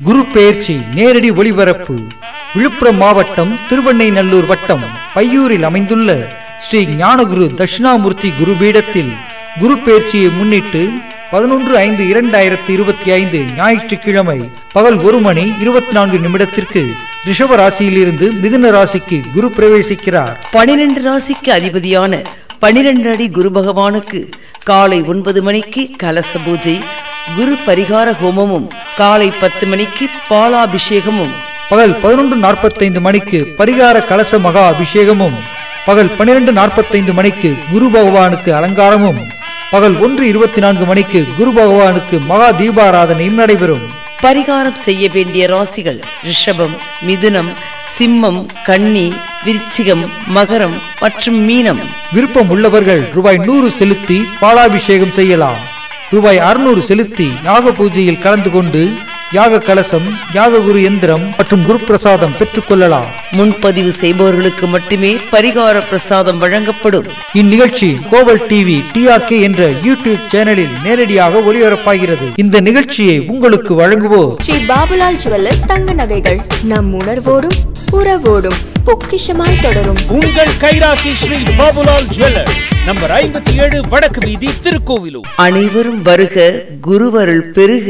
குரு பெயர்ச்சி நேரடி ஒளிபரப்பு விழுப்புரம் மாவட்டம் திருவெண்ணைநல்லூர் வட்டம் பையூரில் அமைந்துள்ள ஸ்ரீ ஞானகுரு தட்சிணாமூர்த்தி குருபீடத்தில் குரு பெயர்ச்சியை முன்னிட்டு 11/5/2025 ஞாயிற்றுக்கிழமை பகல் 1:24 ரிஷப ராசியிலிருந்து மிதுன ராசிக்கு குரு பிரவேசிக்கிறார். 12 ராசிக்கு அதிபதியான 12 அடி குரு பகவானுக்கு காலை 9 மணிக்கு கலச பூஜை, குரு பரிகார ஹோமமும், காலை 10 மணிக்கு பாலாபிஷேகமும், பகல் 11:45 பரிகார கலச மகா அபிஷேகமும், பகல் 12:45 குரு பகவானுக்கு அலங்காரமும், பகல் 1:24 குரு பகவானுக்கு மகா தீபாராதனையும் நடைபெறும். பரிகாரம் செய்ய வேண்டிய ராசிகள் ரிஷபம், மிதுனம், சிம்மம், கன்னி, விருச்சிகம், மகரம் மற்றும் மீனம். விருப்பம் உள்ளவர்கள் ₹100 செலுத்தி பாலாபிஷேகம் செய்யலாம். ₹600 செலுத்தி யாக பூஜையில் கலந்து கொண்டு யாக கலசம், யாக குரு எந்திரம் மற்றும் குரு பிரசாதம் பெற்றுக் கொள்ளலாம். முன்பதிவு செய்பவர்களுக்கு மட்டுமே பரிகார பிரசாதம் வழங்கப்படும். இந்நிகழ்ச்சி கோவல் டிவி TRK என்ற யூடியூப் சேனலில் நேரடியாக ஒளிபரப்பாகிறது. இந்த நிகழ்ச்சியை உங்களுக்கு வழங்குவோர் ஸ்ரீ பாபுலால் ஜுவல்லர்ஸ். தங்க நகைகள் நம் உணர்வோடும் உறவோடும் பொக்கிஷமாய் தொடரும். உங்கள் கைராசி ஸ்ரீ பாபுலால் ஜுவல்லர், நம்பர் 57, வடக்கு வீதி, திருக்கோவிலூர். அனைவரும் வருக, குருவருள் பெருக.